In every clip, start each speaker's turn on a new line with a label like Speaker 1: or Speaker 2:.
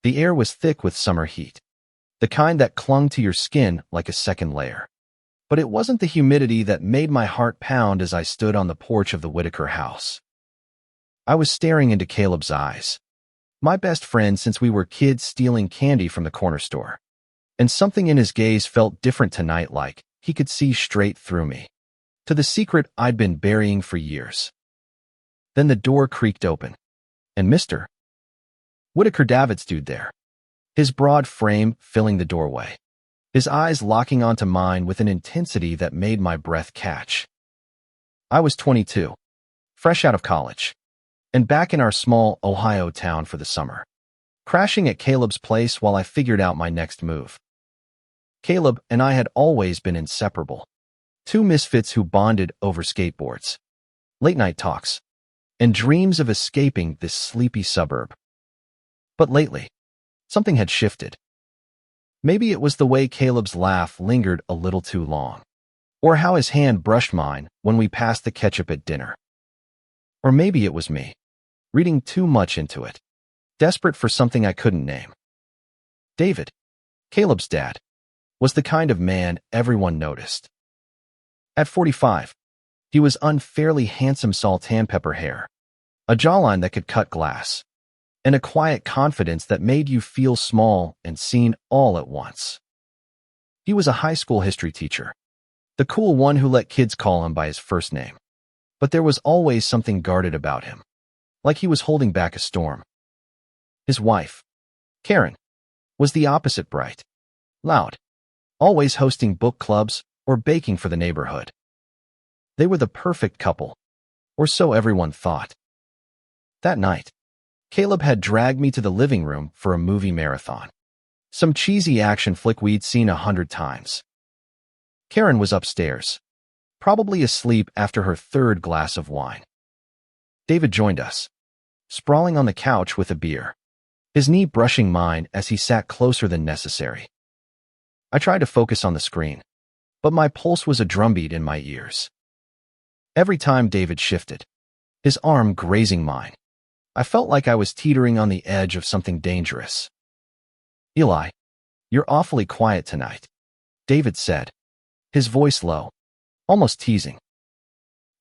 Speaker 1: The air was thick with summer heat, the kind that clung to your skin like a second layer. But it wasn't the humidity that made my heart pound as I stood on the porch of the Whitaker house. I was staring into Caleb's eyes, my best friend since we were kids stealing candy from the corner store. And something in his gaze felt different tonight, like he could see straight through me, to the secret I'd been burying for years. Then the door creaked open, and Mr. Whitaker David stood there, his broad frame filling the doorway, his eyes locking onto mine with an intensity that made my breath catch. I was 22, fresh out of college, and back in our small Ohio town for the summer, crashing at Caleb's place while I figured out my next move. Caleb and I had always been inseparable, two misfits who bonded over skateboards, late-night talks, and dreams of escaping this sleepy suburb. But lately, something had shifted. Maybe it was the way Caleb's laugh lingered a little too long, or how his hand brushed mine when we passed the ketchup at dinner. Or maybe it was me, reading too much into it, desperate for something I couldn't name. David, Caleb's dad, was the kind of man everyone noticed. At 45, he was unfairly handsome salt and pepper hair, a jawline that could cut glass, and a quiet confidence that made you feel small and seen all at once. He was a high school history teacher, the cool one who let kids call him by his first name. But there was always something guarded about him, like he was holding back a storm. His wife, Karen, was the opposite, bright, loud, always hosting book clubs or baking for the neighborhood. They were the perfect couple, or so everyone thought. That night, Caleb had dragged me to the living room for a movie marathon, some cheesy action flick we'd seen 100 times. Karen was upstairs, probably asleep after her third glass of wine. David joined us, sprawling on the couch with a beer, his knee brushing mine as he sat closer than necessary. I tried to focus on the screen, but my pulse was a drumbeat in my ears. Every time David shifted, his arm grazing mine, I felt like I was teetering on the edge of something dangerous. "Eli, you're awfully quiet tonight," David said, his voice low, almost teasing.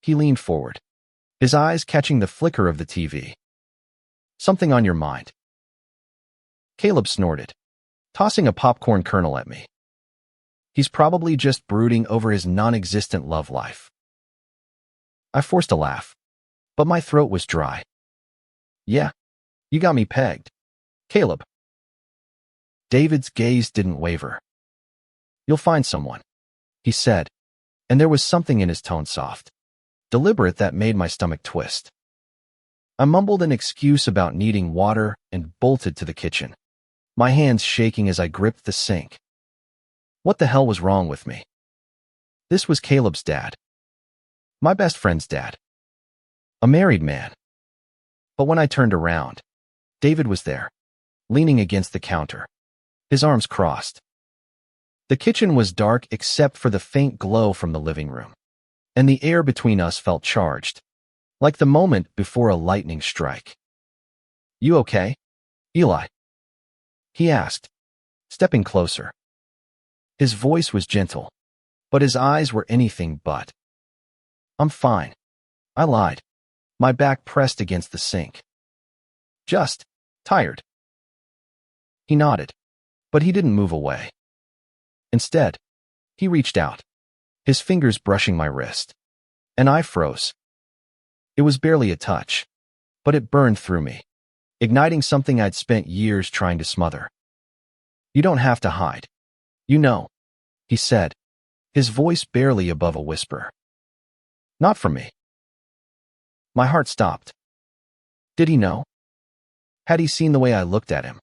Speaker 1: He leaned forward, his eyes catching the flicker of the TV. "Something on your mind?" Caleb snorted, tossing a popcorn kernel at me. "He's probably just brooding over his non-existent love life." I forced a laugh, but my throat was dry. "Yeah, you got me pegged, Caleb." David's gaze didn't waver. "You'll find someone," he said, and there was something in his tone, soft, deliberate, that made my stomach twist. I mumbled an excuse about needing water and bolted to the kitchen, my hands shaking as I gripped the sink. What the hell was wrong with me? This was Caleb's dad, my best friend's dad, a married man. But when I turned around, David was there, leaning against the counter, his arms crossed. The kitchen was dark except for the faint glow from the living room, and the air between us felt charged, like the moment before a lightning strike. "You okay, Eli?" he asked, stepping closer. His voice was gentle, but his eyes were anything but. "I'm fine," I lied, my back pressed against the sink. "Just tired." He nodded, but he didn't move away. Instead, he reached out, his fingers brushing my wrist, and I froze. It was barely a touch, but it burned through me, igniting something I'd spent years trying to smother. "You don't have to hide. You know," he said, his voice barely above a whisper. "Not from me." My heart stopped. Did he know? Had he seen the way I looked at him,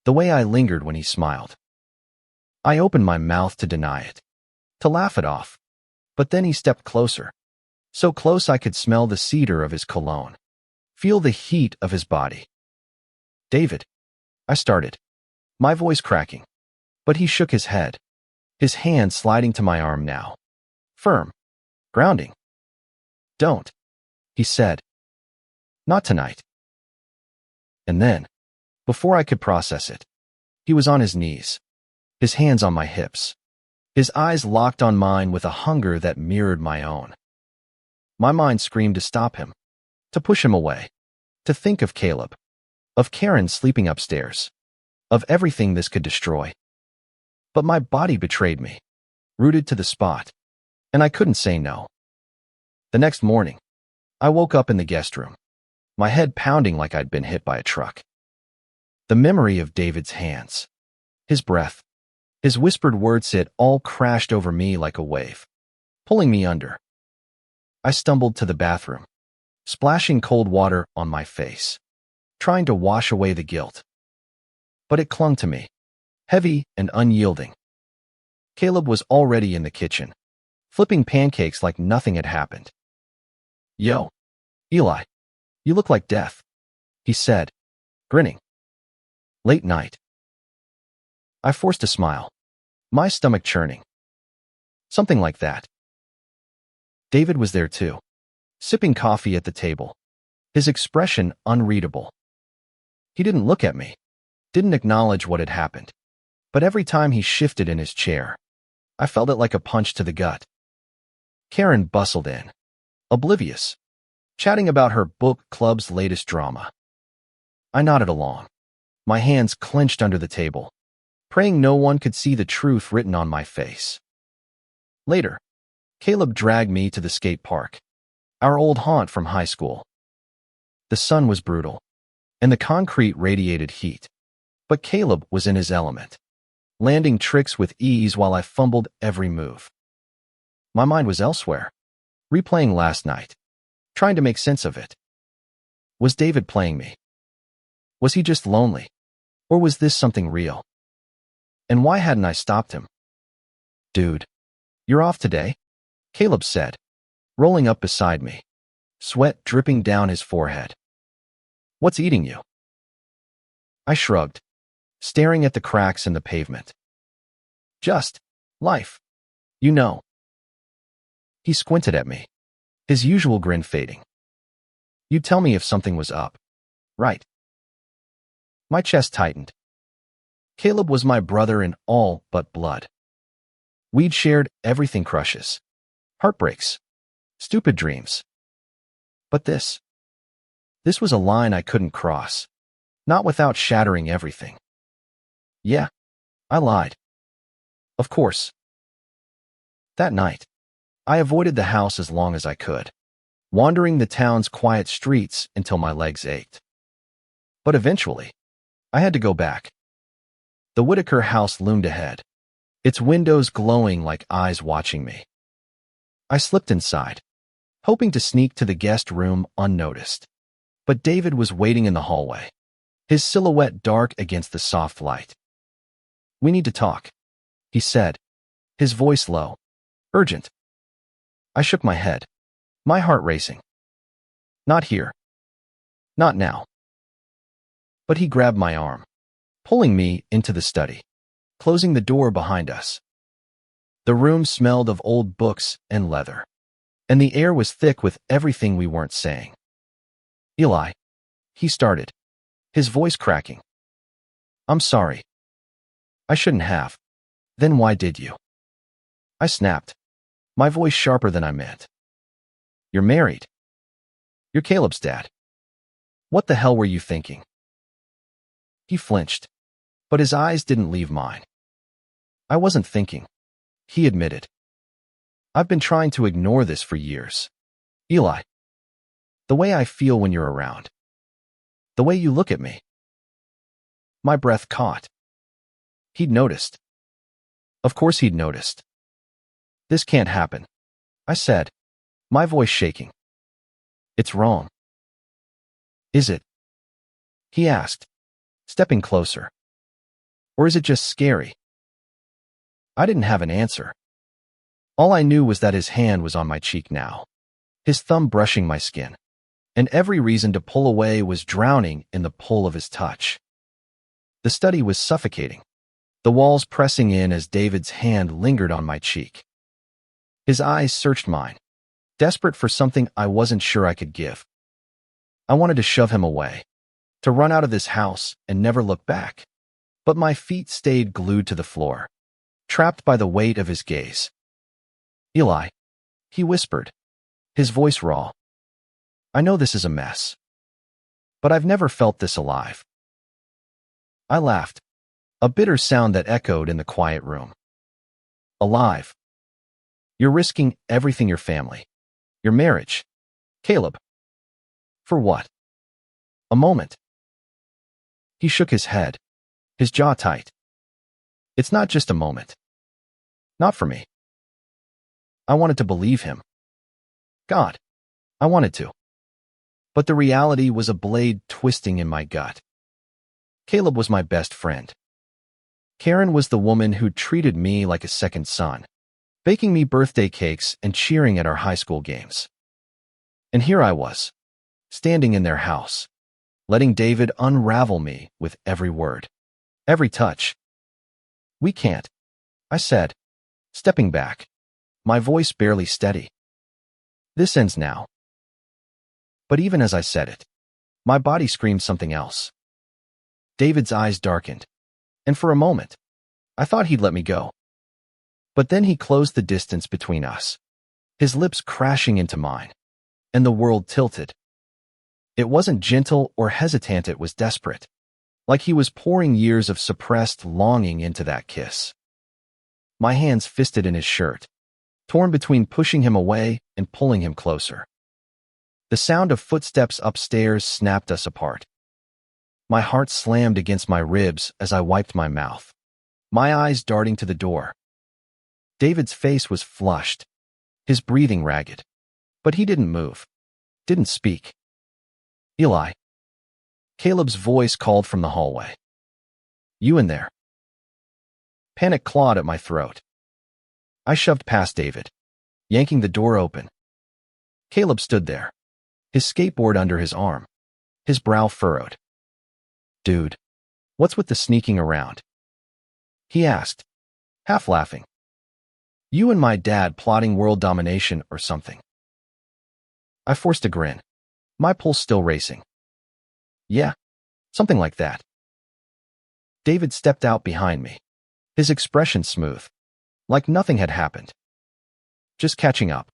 Speaker 1: the way I lingered when he smiled? I opened my mouth to deny it, to laugh it off, but then he stepped closer, so close I could smell the cedar of his cologne, feel the heat of his body. "David," I started, my voice cracking, but he shook his head, his hand sliding to my arm now, firm, grounding. "Don't," he said. "Not tonight." And then, Before I could process it, he was on his knees, his hands on my hips, his eyes locked on mine with a hunger that mirrored my own. My mind screamed to stop him, to push him away, to think of Caleb, of Karen sleeping upstairs, of everything this could destroy. But my body betrayed me, rooted to the spot, and I couldn't say no. The next morning, I woke up in the guest room, my head pounding like I'd been hit by a truck. The memory of David's hands, his breath, his whispered words, it all crashed over me like a wave, pulling me under. I stumbled to the bathroom, splashing cold water on my face, trying to wash away the guilt. But it clung to me, heavy and unyielding. Caleb was already in the kitchen, flipping pancakes like nothing had happened. "Yo, Eli, you look like death," he said, grinning. Late night. I forced a smile, my stomach churning. Something like that. David was there too, sipping coffee at the table, his expression unreadable. He didn't look at me, didn't acknowledge what had happened, but every time he shifted in his chair, I felt it like a punch to the gut. Karen bustled in, oblivious, chatting about her book club's latest drama. I nodded along, my hands clenched under the table, praying no one could see the truth written on my face. Later, Caleb dragged me to the skate park, our old haunt from high school. The sun was brutal, and the concrete radiated heat, but Caleb was in his element, landing tricks with ease while I fumbled every move. My mind was elsewhere, replaying last night, trying to make sense of it. Was David playing me? Was he just lonely? Or was this something real? And why hadn't I stopped him? "Dude, you're off today?" Caleb said, rolling up beside me, sweat dripping down his forehead. "What's eating you?" I shrugged, staring at the cracks in the pavement. "Just life, you know." He squinted at me, his usual grin fading. "You'd tell me if something was up, right?" My chest tightened. Caleb was my brother in all but blood. We'd shared everything: crushes, heartbreaks, stupid dreams. But this was a line I couldn't cross, not without shattering everything. Yeah, I lied. Of course. That night, I avoided the house as long as I could, wandering the town's quiet streets until my legs ached. But eventually, I had to go back. The Whitaker house loomed ahead, its windows glowing like eyes watching me. I slipped inside, hoping to sneak to the guest room unnoticed. But David was waiting in the hallway, his silhouette dark against the soft light. "We need to talk," he said, his voice low, urgent. I shook my head, my heart racing. "Not here. Not now." But he grabbed my arm, pulling me into the study, closing the door behind us. The room smelled of old books and leather, and the air was thick with everything we weren't saying. "Eli," he started, his voice cracking. "I'm sorry. I shouldn't have. Then why did you?" I snapped, my voice sharper than I meant. "You're married. You're Caleb's dad. What the hell were you thinking?" He flinched, but his eyes didn't leave mine. "I wasn't thinking," he admitted. "I've been trying to ignore this for years. Eli. The way I feel when you're around. The way you look at me." My breath caught. He'd noticed. Of course he'd noticed. "This can't happen," I said, my voice shaking. "It's wrong." "Is it?" he asked, stepping closer. "Or is it just scary?" I didn't have an answer. All I knew was that his hand was on my cheek now, his thumb brushing my skin, and every reason to pull away was drowning in the pull of his touch. The study was suffocating, the walls pressing in as David's hand lingered on my cheek. His eyes searched mine, desperate for something I wasn't sure I could give. I wanted to shove him away, to run out of this house and never look back. But my feet stayed glued to the floor, trapped by the weight of his gaze. "Eli," he whispered, his voice raw. "I know this is a mess, but I've never felt this alive." I laughed, a bitter sound that echoed in the quiet room. "Alive? You're risking everything, your family, your marriage, Caleb. For what?" A moment. He shook his head, his jaw tight. "It's not just a moment. Not for me." I wanted to believe him. God, I wanted to. But the reality was a blade twisting in my gut. Caleb was my best friend. Karen was the woman who treated me like a second son, baking me birthday cakes and cheering at our high school games. And here I was, standing in their house, letting David unravel me with every word, every touch. "We can't," I said, stepping back, my voice barely steady. "This ends now." But even as I said it, my body screamed something else. David's eyes darkened, and for a moment, I thought he'd let me go. But then he closed the distance between us, his lips crashing into mine, and the world tilted. It wasn't gentle or hesitant, it was desperate, like he was pouring years of suppressed longing into that kiss. My hands fisted in his shirt, torn between pushing him away and pulling him closer. The sound of footsteps upstairs snapped us apart. My heart slammed against my ribs as I wiped my mouth, my eyes darting to the door. David's face was flushed, his breathing ragged, but he didn't move, didn't speak. "Eli." Caleb's voice called from the hallway. "You in there?" Panic clawed at my throat. I shoved past David, yanking the door open. Caleb stood there, his skateboard under his arm, his brow furrowed. "Dude, what's with the sneaking around?" he asked, half laughing. "You and my dad plotting world domination or something?" I forced a grin, my pulse still racing. "Yeah, something like that." David stepped out behind me, his expression smooth, like nothing had happened. "Just catching up,"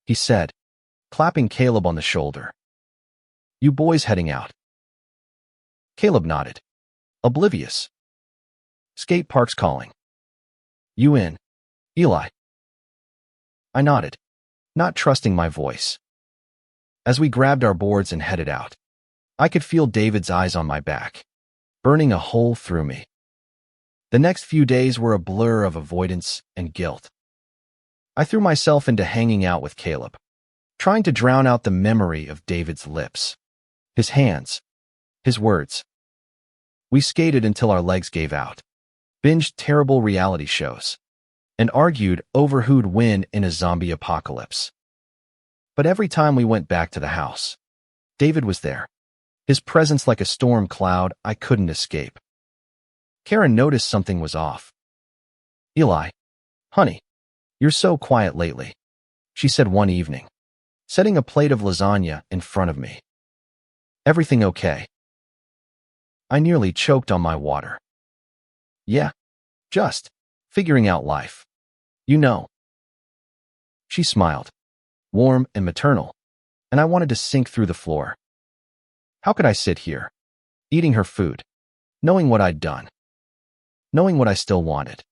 Speaker 1: he said, clapping Caleb on the shoulder. "You boys heading out?" Caleb nodded, oblivious. "Skate park's calling. You in, Eli?" I nodded, not trusting my voice. As we grabbed our boards and headed out, I could feel David's eyes on my back, burning a hole through me. The next few days were a blur of avoidance and guilt. I threw myself into hanging out with Caleb, trying to drown out the memory of David's lips, his hands, his words. We skated until our legs gave out, binged terrible reality shows, and argued over who'd win in a zombie apocalypse. But every time we went back to the house, David was there, his presence like a storm cloud I couldn't escape. Karen noticed something was off. "Eli, honey, you're so quiet lately," she said one evening, setting a plate of lasagna in front of me. "Everything okay?" I nearly choked on my water. "Yeah, just figuring out life. You know." She smiled, warm and maternal, and I wanted to sink through the floor. How could I sit here, eating her food, knowing what I'd done, knowing what I still wanted?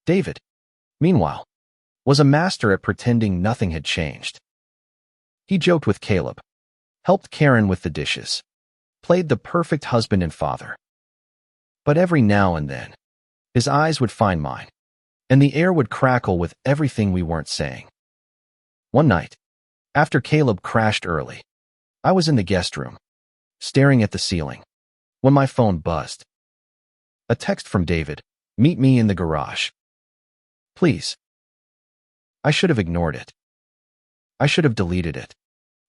Speaker 1: David, meanwhile, was a master at pretending nothing had changed. He joked with Caleb, helped Karen with the dishes, played the perfect husband and father. But every now and then, his eyes would find mine, and the air would crackle with everything we weren't saying. One night, after Caleb crashed early, I was in the guest room, staring at the ceiling, when my phone buzzed. A text from David, "Meet me in the garage. Please." I should have ignored it. I should have deleted it,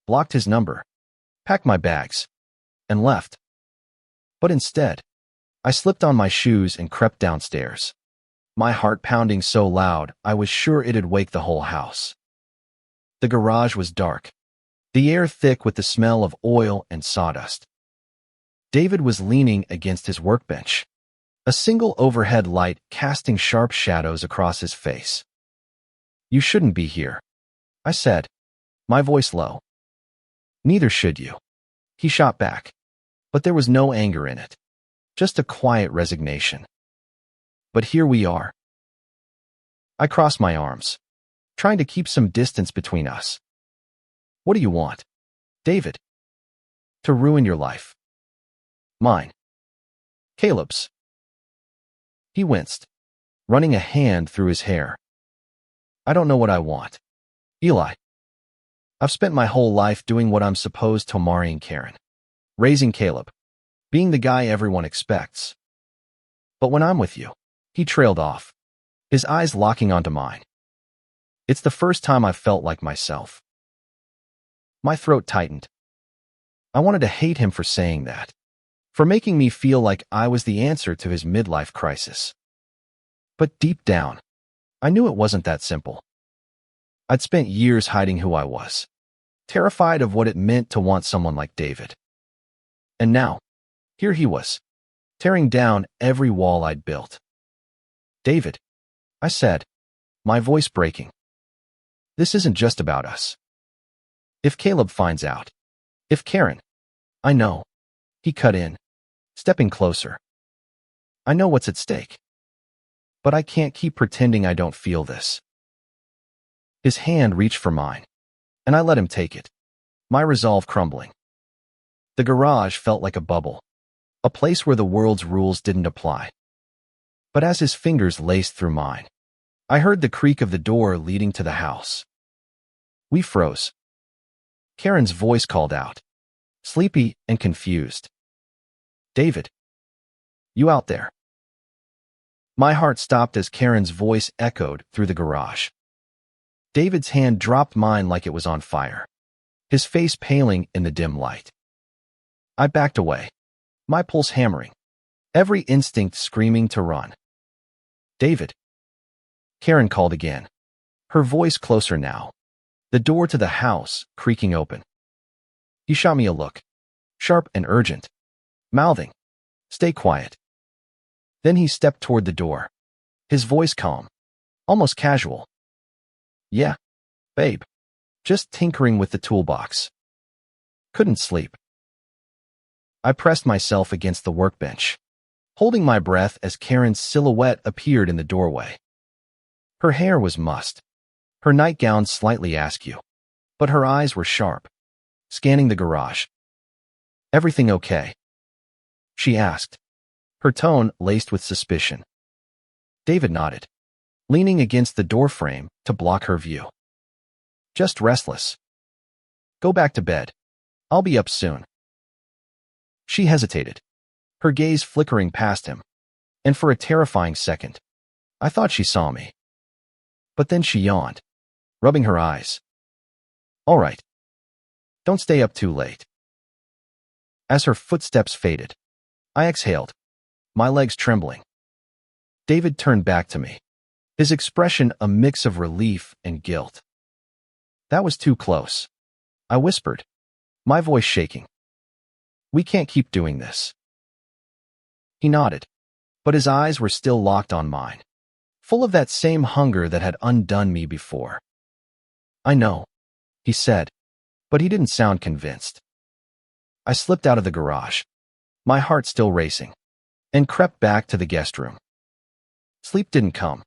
Speaker 1: blocked his number, packed my bags, and left. But instead, I slipped on my shoes and crept downstairs, my heart pounding so loud I was sure it'd wake the whole house. The garage was dark, the air thick with the smell of oil and sawdust. David was leaning against his workbench, a single overhead light casting sharp shadows across his face. "You shouldn't be here," I said, my voice low. "Neither should you," he shot back, but there was no anger in it, just a quiet resignation. "But here we are." I crossed my arms, trying to keep some distance between us. "What do you want, David?" "To ruin your life." "Mine." "Caleb's." He winced, running a hand through his hair. "I don't know what I want, Eli. I've spent my whole life doing what I'm supposed to, marrying Karen, raising Caleb, being the guy everyone expects. But when I'm with you," he trailed off, his eyes locking onto mine. "It's the first time I've felt like myself." My throat tightened. I wanted to hate him for saying that, for making me feel like I was the answer to his midlife crisis. But deep down, I knew it wasn't that simple. I'd spent years hiding who I was, terrified of what it meant to want someone like David. And now, here he was, tearing down every wall I'd built. "David," I said, my voice breaking, "this isn't just about us. If Caleb finds out, if Karen—" "I know," he cut in, stepping closer. "I know what's at stake. But I can't keep pretending I don't feel this." His hand reached for mine, and I let him take it, my resolve crumbling. The garage felt like a bubble, a place where the world's rules didn't apply. But as his fingers laced through mine, I heard the creak of the door leading to the house. We froze. Karen's voice called out, sleepy and confused. "David, you out there?" My heart stopped as Karen's voice echoed through the garage. David's hand dropped mine like it was on fire, his face paling in the dim light. I backed away, my pulse hammering, every instinct screaming to run. "David," Karen called again, her voice closer now, the door to the house creaking open. He shot me a look, sharp and urgent, mouthing, "Stay quiet." Then he stepped toward the door, his voice calm, almost casual. "Yeah, babe. Just tinkering with the toolbox. Couldn't sleep." I pressed myself against the workbench, holding my breath as Karen's silhouette appeared in the doorway. Her hair was mussed, her nightgown slightly askew, but her eyes were sharp, scanning the garage. "Everything okay?" she asked, her tone laced with suspicion. David nodded, leaning against the doorframe to block her view. "Just restless. Go back to bed. I'll be up soon." She hesitated, her gaze flickering past him, and for a terrifying second, I thought she saw me. But then she yawned, rubbing her eyes. "All right. Don't stay up too late." As her footsteps faded, I exhaled, my legs trembling. David turned back to me, his expression a mix of relief and guilt. "That was too close," I whispered, my voice shaking. "We can't keep doing this." He nodded, but his eyes were still locked on mine, full of that same hunger that had undone me before. "I know," he said, but he didn't sound convinced. I slipped out of the garage, my heart still racing, and crept back to the guest room. Sleep didn't come.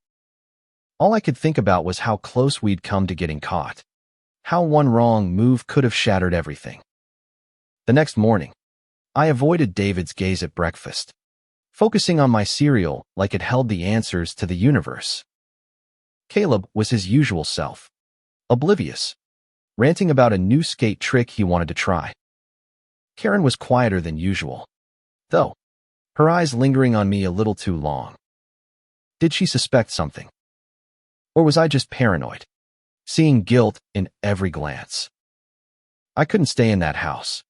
Speaker 1: All I could think about was how close we'd come to getting caught, how one wrong move could have shattered everything. The next morning, I avoided David's gaze at breakfast, focusing on my cereal like it held the answers to the universe. Caleb was his usual self, oblivious, ranting about a new skate trick he wanted to try. Karen was quieter than usual, though, her eyes lingering on me a little too long. Did she suspect something? Or was I just paranoid, seeing guilt in every glance? I couldn't stay in that house.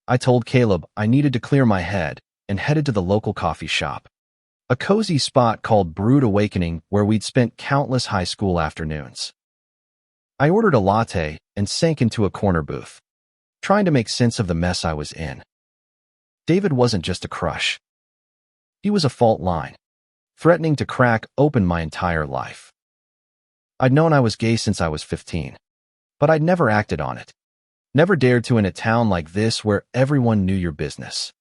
Speaker 1: I told Caleb I needed to clear my head and headed to the local coffee shop, a cozy spot called Brewed Awakening where we'd spent countless high school afternoons. I ordered a latte and sank into a corner booth, trying to make sense of the mess I was in. David wasn't just a crush. He was a fault line, threatening to crack open my entire life. I'd known I was gay since I was 15, but I'd never acted on it. Never dared to in a town like this where everyone knew your business.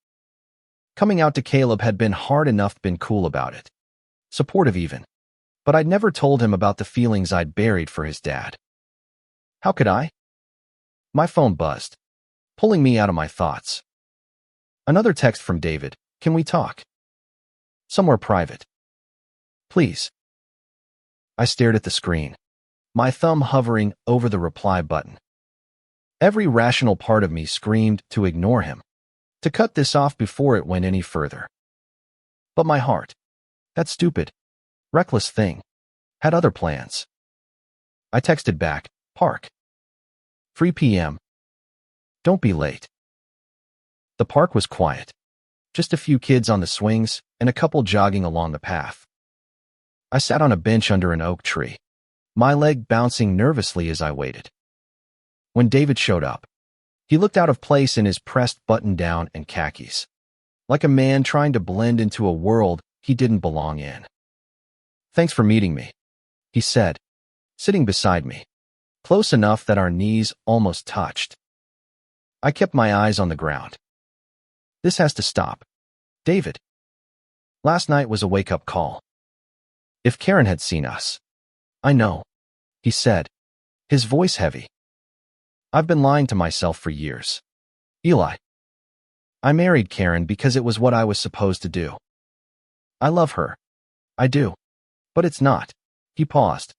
Speaker 1: Coming out to Caleb had been hard enough, been cool about it. Supportive even. But I'd never told him about the feelings I'd buried for his dad. How could I? My phone buzzed, pulling me out of my thoughts. Another text from David. Can we talk? Somewhere private. Please. I stared at the screen, my thumb hovering over the reply button. Every rational part of me screamed to ignore him, to cut this off before it went any further. But my heart, that stupid, reckless thing, had other plans. I texted back, park. 3 p.m. Don't be late. The park was quiet. Just a few kids on the swings and a couple jogging along the path. I sat on a bench under an oak tree, my leg bouncing nervously as I waited. When David showed up, he looked out of place in his pressed button-down and khakis, like a man trying to blend into a world he didn't belong in. Thanks for meeting me, he said, sitting beside me, close enough that our knees almost touched. I kept my eyes on the ground. This has to stop. David. Last night was a wake-up call. If Karen had seen us. I know, he said, his voice heavy. I've been lying to myself for years. Eli. I married Karen because it was what I was supposed to do. I love her. I do. But it's not. He paused,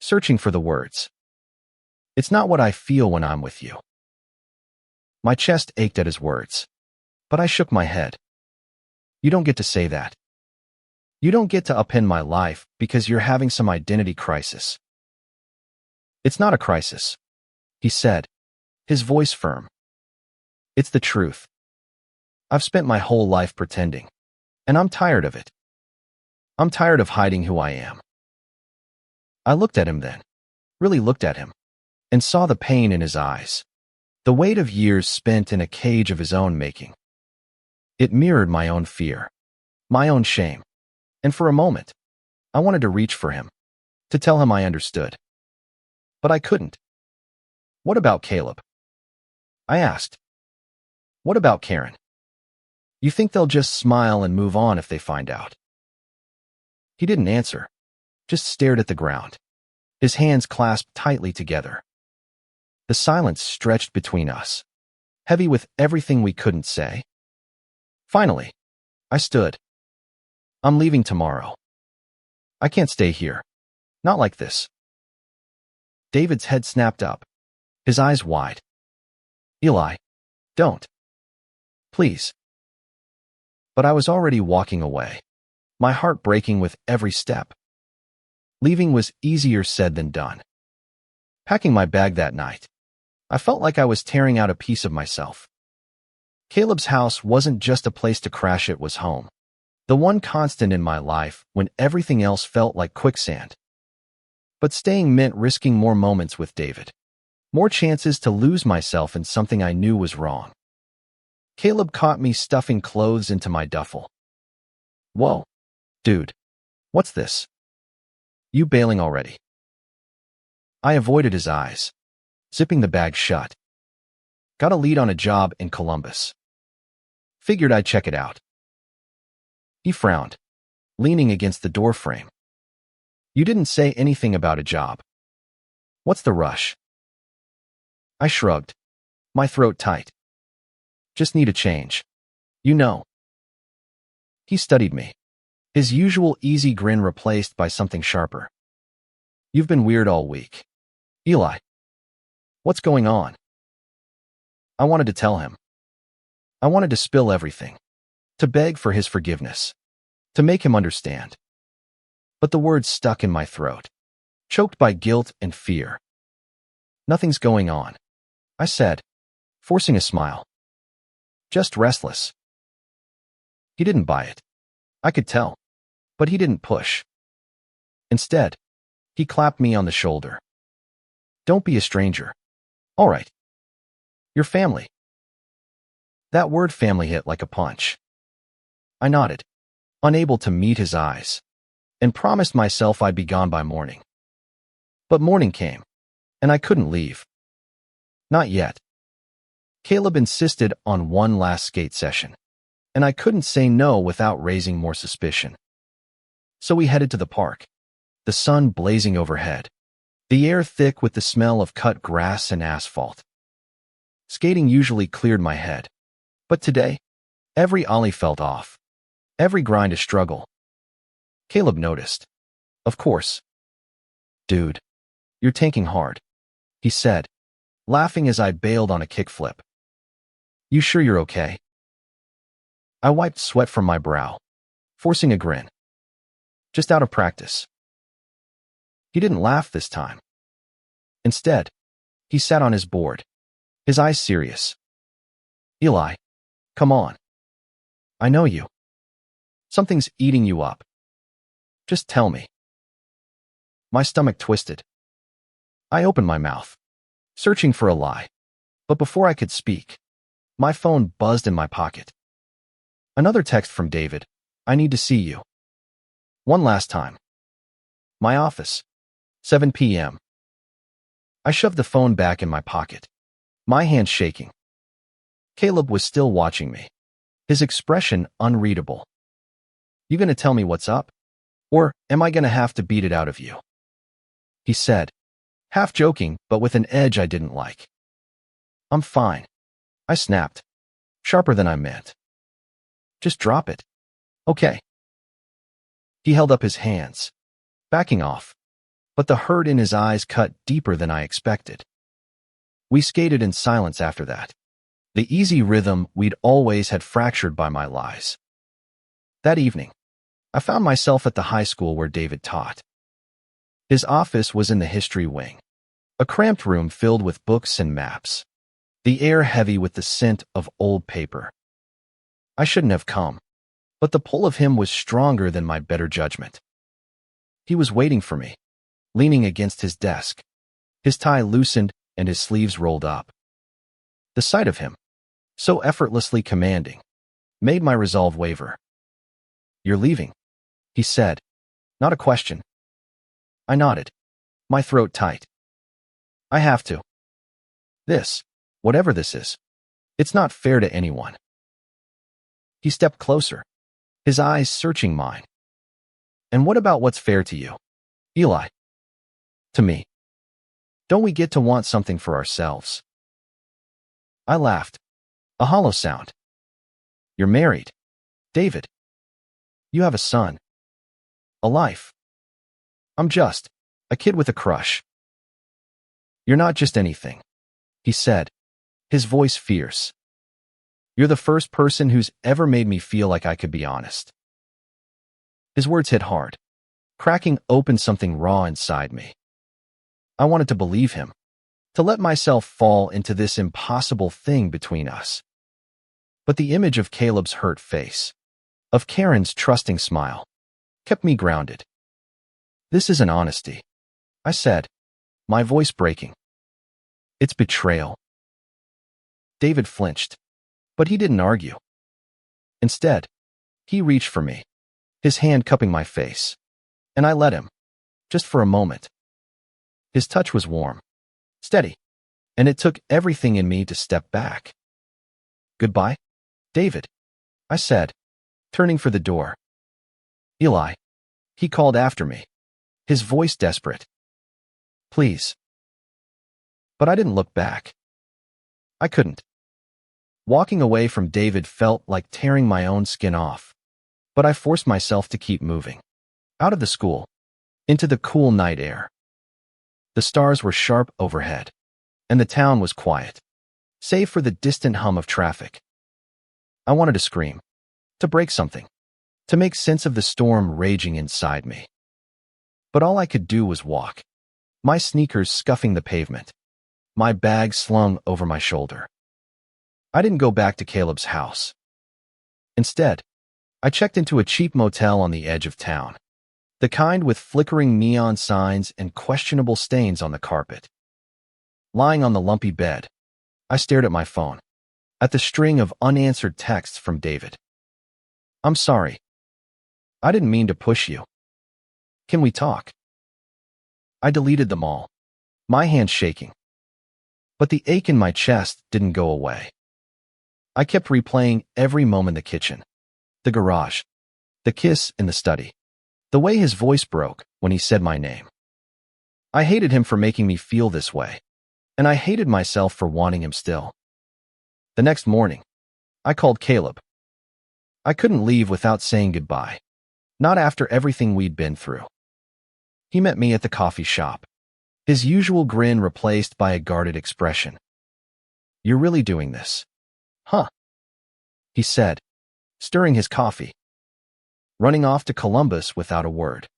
Speaker 1: searching for the words. It's not what I feel when I'm with you. My chest ached at his words, but I shook my head. You don't get to say that. You don't get to upend my life because you're having some identity crisis. It's not a crisis, he said, his voice firm. It's the truth. I've spent my whole life pretending, and I'm tired of it. I'm tired of hiding who I am. I looked at him then, really looked at him, and saw the pain in his eyes, the weight of years spent in a cage of his own making. It mirrored my own fear, my own shame, and for a moment, I wanted to reach for him, to tell him I understood. But I couldn't. What about Caleb? I asked. What about Karen? You think they'll just smile and move on if they find out? He didn't answer, just stared at the ground, his hands clasped tightly together. The silence stretched between us, heavy with everything we couldn't say. Finally, I stood. I'm leaving tomorrow. I can't stay here. Not like this. David's head snapped up, his eyes wide. Eli, don't. Please. But I was already walking away, my heart breaking with every step. Leaving was easier said than done. Packing my bag that night, I felt like I was tearing out a piece of myself. Caleb's house wasn't just a place to crash, it was home. The one constant in my life when everything else felt like quicksand. But staying meant risking more moments with David. More chances to lose myself in something I knew was wrong. Caleb caught me stuffing clothes into my duffel. Whoa, dude, what's this? You bailing already? I avoided his eyes, zipping the bag shut. Got a lead on a job in Columbus. Figured I'd check it out. He frowned, leaning against the doorframe. You didn't say anything about a job. What's the rush? I shrugged, my throat tight. Just need a change. You know. He studied me, his usual easy grin replaced by something sharper. You've been weird all week. Eli. What's going on? I wanted to tell him. I wanted to spill everything, to beg for his forgiveness, to make him understand. But the words stuck in my throat, choked by guilt and fear. Nothing's going on, I said, forcing a smile. Just restless. He didn't buy it. I could tell, but he didn't push. Instead, he clapped me on the shoulder. Don't be a stranger. All right. Your family. That word family hit like a punch. I nodded, unable to meet his eyes, and promised myself I'd be gone by morning. But morning came, and I couldn't leave. Not yet. Caleb insisted on one last skate session, and I couldn't say no without raising more suspicion. So we headed to the park, the sun blazing overhead, the air thick with the smell of cut grass and asphalt. Skating usually cleared my head, but today, every ollie felt off, every grind a struggle. Caleb noticed. Of course. "Dude, you're tanking hard," he said, laughing as I bailed on a kickflip. "You sure you're okay?" I wiped sweat from my brow, forcing a grin. "Just out of practice." He didn't laugh this time. Instead, he sat on his board, his eyes serious. "Eli, come on. I know you. Something's eating you up. Just tell me." My stomach twisted. I opened my mouth, searching for a lie, but before I could speak, my phone buzzed in my pocket. Another text from David. "I need to see you. One last time." My office, 7 p.m. I shoved the phone back in my pocket, my hand shaking. Caleb was still watching me, his expression unreadable. "You gonna tell me what's up? Or am I gonna have to beat it out of you?" he said, half joking but with an edge I didn't like. "I'm fine," I snapped, sharper than I meant. "Just drop it. Okay." He held up his hands, backing off, but the hurt in his eyes cut deeper than I expected. We skated in silence after that, the easy rhythm we'd always had fractured by my lies. That evening, I found myself at the high school where David taught. His office was in the history wing, a cramped room filled with books and maps, the air heavy with the scent of old paper. I shouldn't have come, but the pull of him was stronger than my better judgment. He was waiting for me, leaning against his desk, his tie loosened and his sleeves rolled up. The sight of him, so effortlessly commanding, made my resolve waver. "You're leaving," he said, not a question. I nodded, my throat tight. "I have to. This, whatever this is, it's not fair to anyone." He stepped closer, his eyes searching mine. "And what about what's fair to you, Eli?" "To me. Don't we get to want something for ourselves?" I laughed, a hollow sound. "You're married, David. You have a son. A life. I'm just a kid with a crush." "You're not just anything," he said, his voice fierce. "You're the first person who's ever made me feel like I could be honest." His words hit hard, cracking open something raw inside me. I wanted to believe him, to let myself fall into this impossible thing between us. But the image of Caleb's hurt face, of Karen's trusting smile, kept me grounded. "This isn't honesty," I said, my voice breaking. "It's betrayal." David flinched, but he didn't argue. Instead, he reached for me, his hand cupping my face, and I let him, just for a moment. His touch was warm, steady, and it took everything in me to step back. "Goodbye, David," I said, turning for the door. "Eli," he called after me, his voice desperate. "Please." But I didn't look back. I couldn't. Walking away from David felt like tearing my own skin off, but I forced myself to keep moving, out of the school, into the cool night air. The stars were sharp overhead, and the town was quiet, save for the distant hum of traffic. I wanted to scream, to break something, to make sense of the storm raging inside me. But all I could do was walk, my sneakers scuffing the pavement, my bag slung over my shoulder. I didn't go back to Caleb's house. Instead, I checked into a cheap motel on the edge of town, the kind with flickering neon signs and questionable stains on the carpet. Lying on the lumpy bed, I stared at my phone, at the string of unanswered texts from David. I'm sorry. I didn't mean to push you. Can we talk? I deleted them all, my hands shaking. But the ache in my chest didn't go away. I kept replaying every moment in the kitchen, the garage, the kiss in the study, the way his voice broke when he said my name. I hated him for making me feel this way, and I hated myself for wanting him still. The next morning, I called Caleb. I couldn't leave without saying goodbye, not after everything we'd been through. He met me at the coffee shop, his usual grin replaced by a guarded expression. You're really doing this? Huh? He said, stirring his coffee. Running off to Columbus without a word.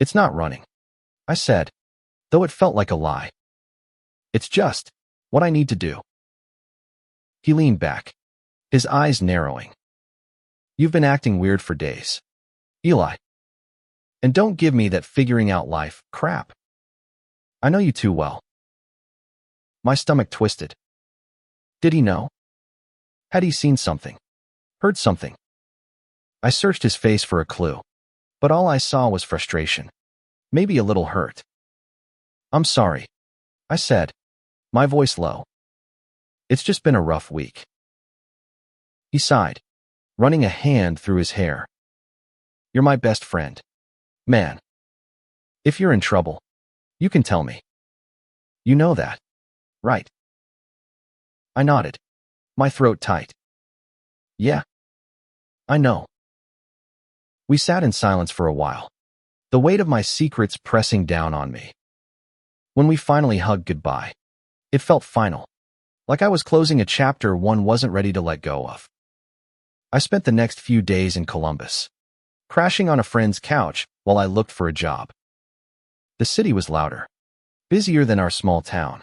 Speaker 1: It's not running, I said, though it felt like a lie. It's just what I need to do. He leaned back, his eyes narrowing. You've been acting weird for days, Eli. And don't give me that figuring out life crap. I know you too well. My stomach twisted. Did he know? Had he seen something? Heard something? I searched his face for a clue, but all I saw was frustration, maybe a little hurt. I'm sorry, I said, my voice low. It's just been a rough week. He sighed, running a hand through his hair. You're my best friend. Man. If you're in trouble, you can tell me. You know that, right? I nodded, my throat tight. Yeah. I know. We sat in silence for a while, the weight of my secrets pressing down on me. When we finally hugged goodbye, it felt final, like I was closing a chapter one wasn't ready to let go of. I spent the next few days in Columbus, crashing on a friend's couch while I looked for a job. The city was louder, busier than our small town,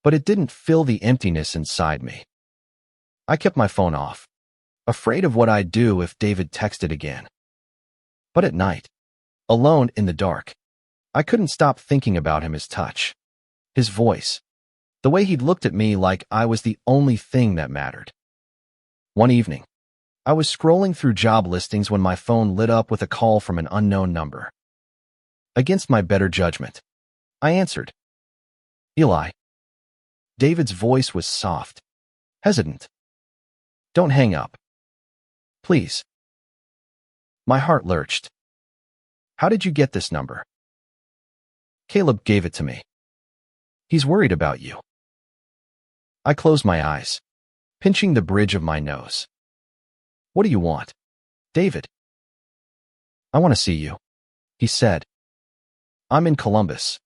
Speaker 1: but it didn't fill the emptiness inside me. I kept my phone off, afraid of what I'd do if David texted again. But at night, alone in the dark, I couldn't stop thinking about him, his touch, his voice, the way he'd looked at me like I was the only thing that mattered. One evening, I was scrolling through job listings when my phone lit up with a call from an unknown number. Against my better judgment, I answered. Eli. David's voice was soft, hesitant. Don't hang up. Please. My heart lurched. How did you get this number? Caleb gave it to me. He's worried about you. I closed my eyes, pinching the bridge of my nose. What do you want, David? I want to see you, he said. I'm in Columbus.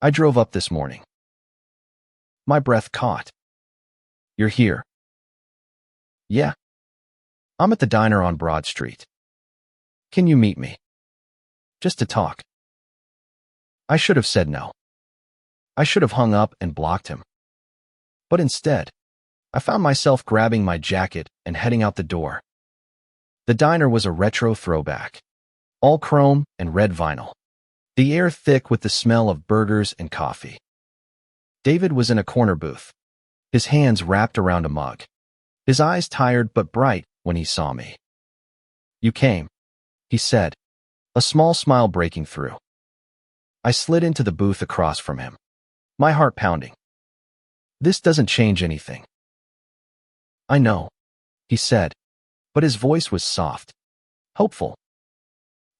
Speaker 1: I drove up this morning. My breath caught. You're here? Yeah. I'm at the diner on Broad Street. Can you meet me? Just to talk. I should have said no. I should have hung up and blocked him. But instead, I found myself grabbing my jacket and heading out the door. The diner was a retro throwback, all chrome and red vinyl, the air thick with the smell of burgers and coffee. David was in a corner booth, his hands wrapped around a mug, his eyes tired but bright when he saw me. You came, he said, a small smile breaking through. I slid into the booth across from him, my heart pounding. This doesn't change anything. I know, he said, but his voice was soft, hopeful.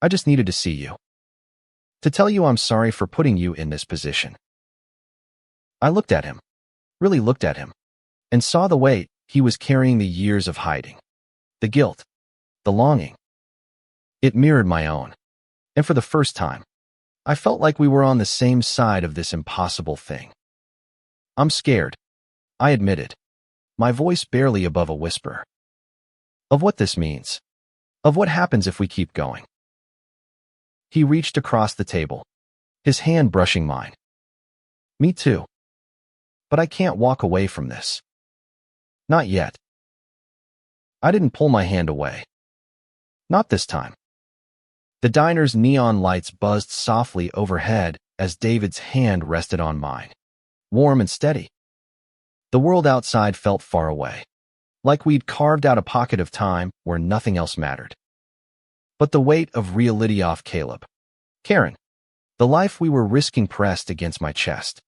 Speaker 1: I just needed to see you. To tell you I'm sorry for putting you in this position. I looked at him, really looked at him, and saw the weight he was carrying, the years of hiding, the guilt, the longing. It mirrored my own, and for the first time, I felt like we were on the same side of this impossible thing. I'm scared, I admitted, my voice barely above a whisper. Of what this means, of what happens if we keep going. He reached across the table, his hand brushing mine. Me too. But I can't walk away from this. Not yet. I didn't pull my hand away. Not this time. The diner's neon lights buzzed softly overhead as David's hand rested on mine, warm and steady. The world outside felt far away, like we'd carved out a pocket of time where nothing else mattered. But the weight of reality off Caleb, Karen, the life we were risking pressed against my chest,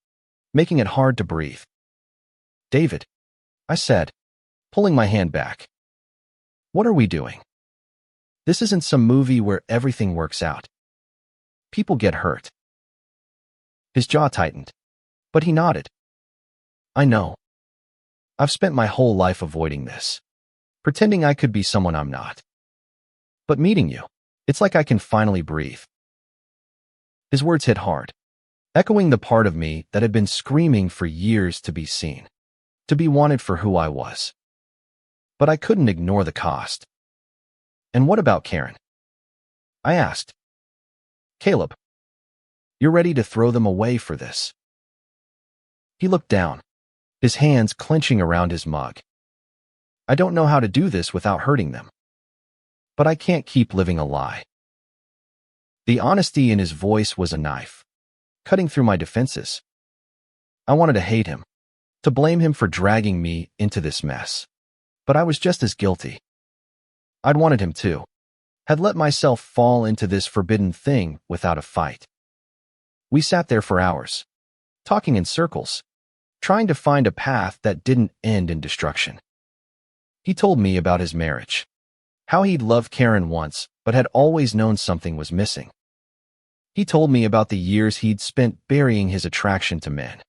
Speaker 1: making it hard to breathe. David, I said, pulling my hand back. What are we doing? This isn't some movie where everything works out. People get hurt. His jaw tightened, but he nodded. I know. I've spent my whole life avoiding this, pretending I could be someone I'm not. But meeting you, it's like I can finally breathe. His words hit hard, echoing the part of me that had been screaming for years to be seen, to be wanted for who I was. But I couldn't ignore the cost. And what about Karen? I asked. Caleb, you're ready to throw them away for this? He looked down, his hands clenching around his mug. I don't know how to do this without hurting them. But I can't keep living a lie. The honesty in his voice was a knife, cutting through my defenses. I wanted to hate him, to blame him for dragging me into this mess. But I was just as guilty. I'd wanted him too, had let myself fall into this forbidden thing without a fight. We sat there for hours, talking in circles, trying to find a path that didn't end in destruction. He told me about his marriage, how he'd loved Karen once but had always known something was missing. He told me about the years he'd spent burying his attraction to men,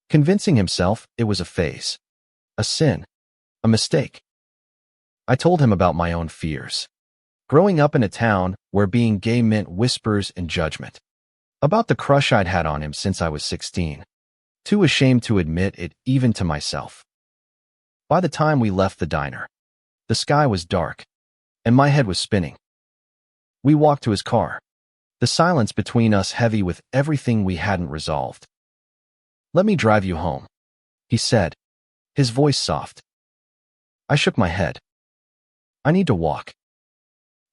Speaker 1: convincing himself it was a phase, a sin, a mistake. I told him about my own fears, growing up in a town where being gay meant whispers and judgment, about the crush I'd had on him since I was 16, too ashamed to admit it even to myself. By the time we left the diner, the sky was dark, and my head was spinning. We walked to his car, the silence between us heavy with everything we hadn't resolved. Let me drive you home, he said, his voice soft. I shook my head. I need to walk.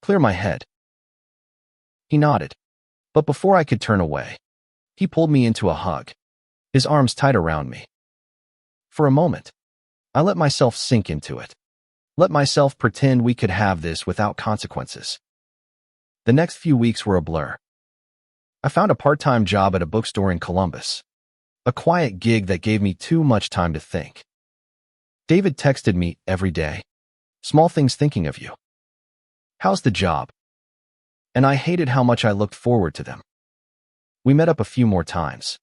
Speaker 1: Clear my head. He nodded, but before I could turn away, he pulled me into a hug, his arms tight around me. For a moment, I let myself sink into it, let myself pretend we could have this without consequences. The next few weeks were a blur. I found a part-time job at a bookstore in Columbus, a quiet gig that gave me too much time to think. David texted me every day, small things thinking of you. How's the job? And I hated how much I looked forward to them. We met up a few more times,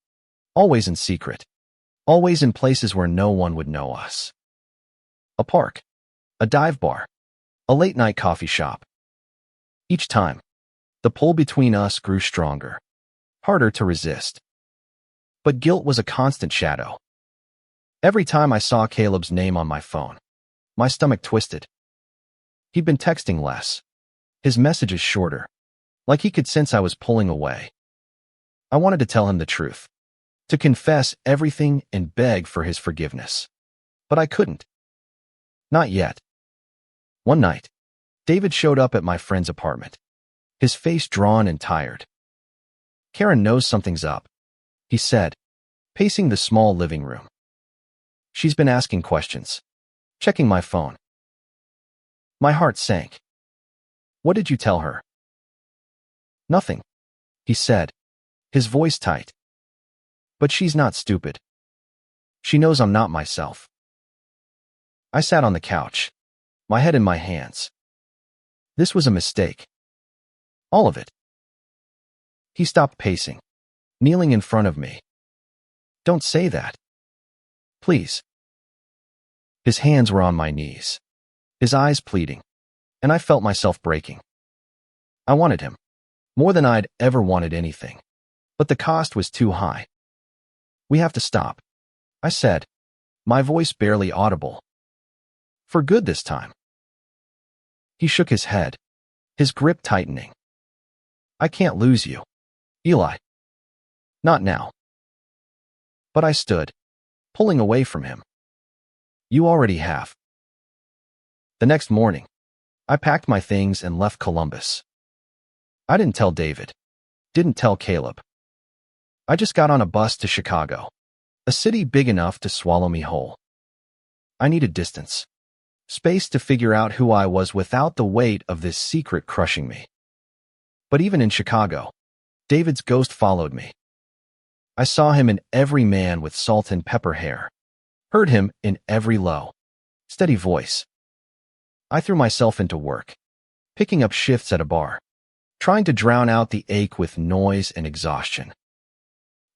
Speaker 1: always in secret, always in places where no one would know us. A park, a dive bar, a late-night coffee shop. Each time, the pull between us grew stronger, harder to resist. But guilt was a constant shadow. Every time I saw Caleb's name on my phone, my stomach twisted. He'd been texting less, his messages shorter, like he could sense I was pulling away. I wanted to tell him the truth, to confess everything and beg for his forgiveness. But I couldn't. Not yet. One night, David showed up at my friend's apartment, his face drawn and tired. Karen knows something's up, he said, pacing the small living room. She's been asking questions, checking my phone. My heart sank. What did you tell her? Nothing, he said, his voice tight. But she's not stupid. She knows I'm not myself. I sat on the couch, my head in my hands. This was a mistake. All of it. He stopped pacing, kneeling in front of me. Don't say that. Please. His hands were on my knees, his eyes pleading, and I felt myself breaking. I wanted him, more than I'd ever wanted anything, but the cost was too high. We have to stop, I said, my voice barely audible. For good this time. He shook his head, his grip tightening. I can't lose you, Eli. Not now. But I stood, pulling away from him. You already have. The next morning, I packed my things and left Columbus. I didn't tell David, didn't tell Caleb. I just got on a bus to Chicago, a city big enough to swallow me whole. I needed distance. Space to figure out who I was without the weight of this secret crushing me. But even in Chicago, David's ghost followed me. I saw him in every man with salt and pepper hair, heard him in every low, steady voice. I threw myself into work, picking up shifts at a bar, trying to drown out the ache with noise and exhaustion.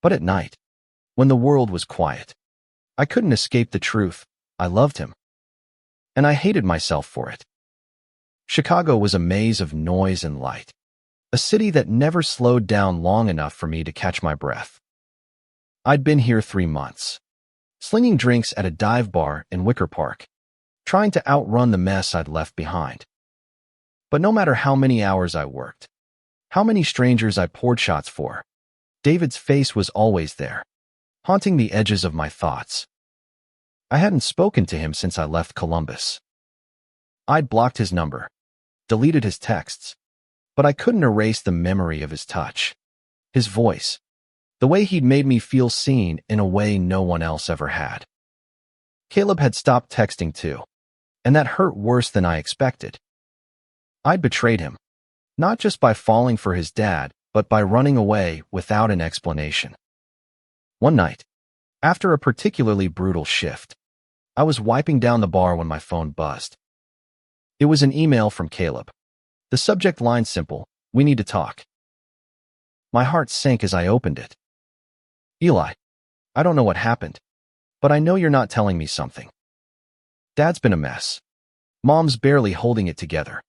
Speaker 1: But at night, when the world was quiet, I couldn't escape the truth. I loved him. And I hated myself for it. Chicago was a maze of noise and light, a city that never slowed down long enough for me to catch my breath. I'd been here 3 months, slinging drinks at a dive bar in Wicker Park, trying to outrun the mess I'd left behind. But no matter how many hours I worked, how many strangers I poured shots for, David's face was always there, haunting the edges of my thoughts. I hadn't spoken to him since I left Columbus. I'd blocked his number, deleted his texts, but I couldn't erase the memory of his touch, his voice, the way he'd made me feel seen in a way no one else ever had. Caleb had stopped texting too, and that hurt worse than I expected. I'd betrayed him, not just by falling for his dad, but by running away without an explanation. One night, after a particularly brutal shift, I was wiping down the bar when my phone buzzed. It was an email from Caleb. The subject line simple, "We need to talk." My heart sank as I opened it. "Eli, I don't know what happened, but I know you're not telling me something. Dad's been a mess. Mom's barely holding it together,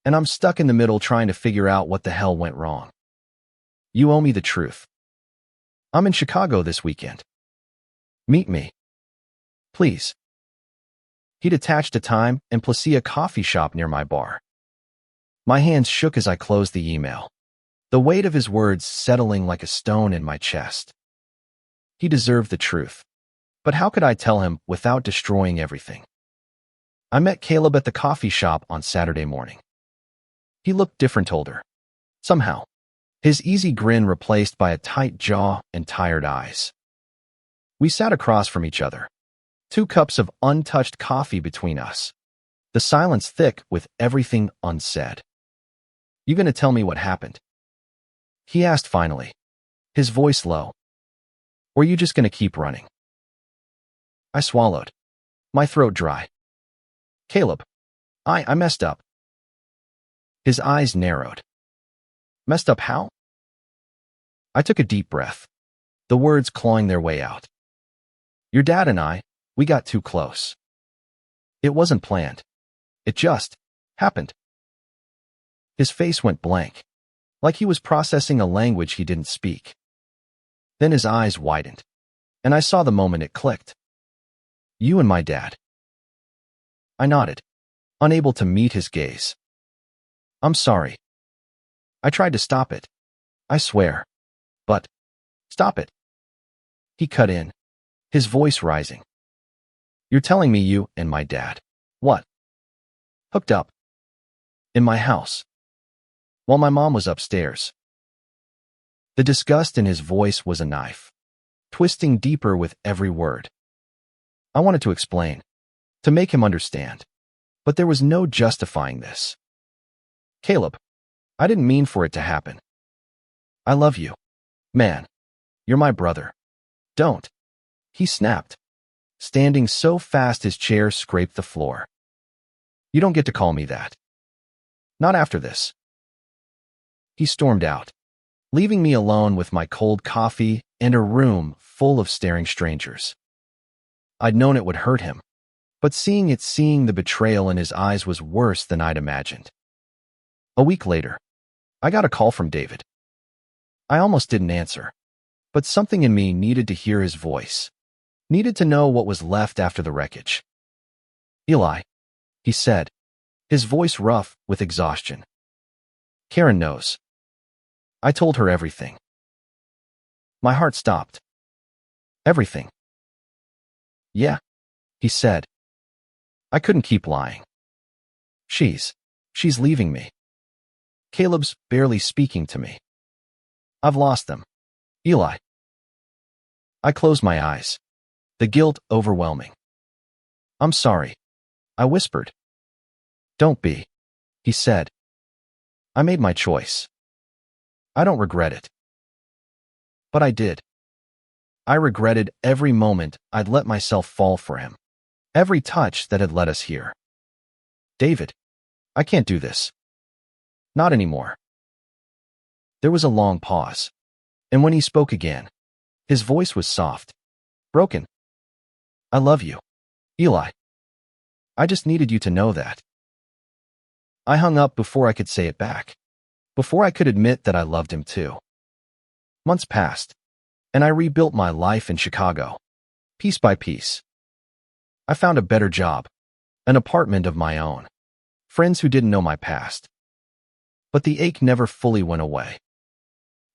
Speaker 1: and I'm stuck in the middle trying to figure out what the hell went wrong. You owe me the truth. I'm in Chicago this weekend. Meet me. Please." He'd attached a time and place a coffee shop near my bar. My hands shook as I closed the email, the weight of his words settling like a stone in my chest. He deserved the truth, but how could I tell him without destroying everything? I met Caleb at the coffee shop on Saturday morning. He looked different older, somehow, his easy grin replaced by a tight jaw and tired eyes. We sat across from each other, 2 cups of untouched coffee between us, the silence thick with everything unsaid. "You gonna tell me what happened?" he asked finally, his voice low. "Or you just gonna keep running?" I swallowed, my throat dry. "Caleb, I messed up." His eyes narrowed. "Messed up how?" I took a deep breath, the words clawing their way out. "Your dad and we got too close. It wasn't planned. It just happened." His face went blank, like he was processing a language he didn't speak. Then his eyes widened, and I saw the moment it clicked. "You and my dad." I nodded, unable to meet his gaze. "I'm sorry. I tried to stop it. I swear. But stop it." He cut in, his voice rising. "You're telling me you and my dad, what? Hooked up? In my house? While my mom was upstairs?" The disgust in his voice was a knife, twisting deeper with every word. I wanted to explain, to make him understand, but there was no justifying this. "Caleb, I didn't mean for it to happen. I love you. Man, you're my brother. Don't." He snapped, standing so fast his chair scraped the floor. "You don't get to call me that. Not after this." He stormed out, leaving me alone with my cold coffee and a room full of staring strangers. I'd known it would hurt him, but seeing the betrayal in his eyes was worse than I'd imagined. A week later, I got a call from David. I almost didn't answer, but something in me needed to hear his voice, needed to know what was left after the wreckage. "Eli," he said, his voice rough with exhaustion. "Karen knows. I told her everything." My heart stopped. "Everything?" "Yeah," he said. I couldn't keep lying. She's leaving me. Caleb's barely speaking to me. I've lost them. Eli." I closed my eyes, the guilt overwhelming. I'm sorry, I whispered. Don't be, he said. I made my choice. I don't regret it. But I did. I regretted every moment I'd let myself fall for him. Every touch that had led us here. David, I can't do this. Not anymore. There was a long pause, and when he spoke again, his voice was soft, broken. I love you, Eli. I just needed you to know that. I hung up before I could say it back, before I could admit that I loved him too. Months passed, and I rebuilt my life in Chicago, piece by piece. I found a better job, an apartment of my own, friends who didn't know my past. But the ache never fully went away.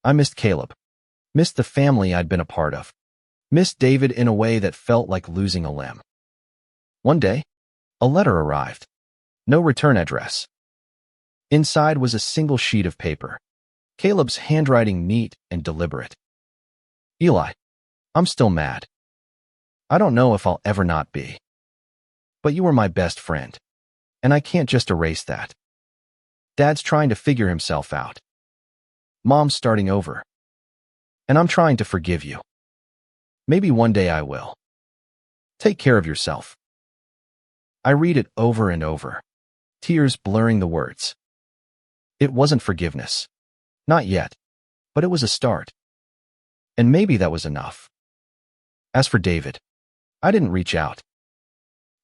Speaker 1: I missed Caleb, missed the family I'd been a part of, missed David in a way that felt like losing a limb. One day, a letter arrived. No return address. Inside was a single sheet of paper, Caleb's handwriting neat and deliberate. Eli, I'm still mad. I don't know if I'll ever not be. But you were my best friend, and I can't just erase that. Dad's trying to figure himself out. Mom's starting over. And I'm trying to forgive you. Maybe one day I will. Take care of yourself. I read it over and over, tears blurring the words. It wasn't forgiveness. Not yet. But it was a start. And maybe that was enough. As for David, I didn't reach out.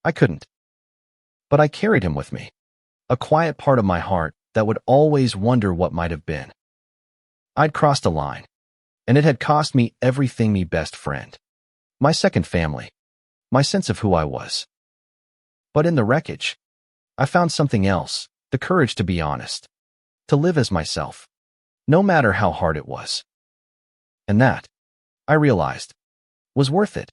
Speaker 1: I couldn't. But I carried him with me, a quiet part of my heart that would always wonder what might have been. I'd crossed a line, and it had cost me everything me best friend, my second family, my sense of who I was. But in the wreckage, I found something else, the courage to be honest, to live as myself, no matter how hard it was. And that, I realized, was worth it.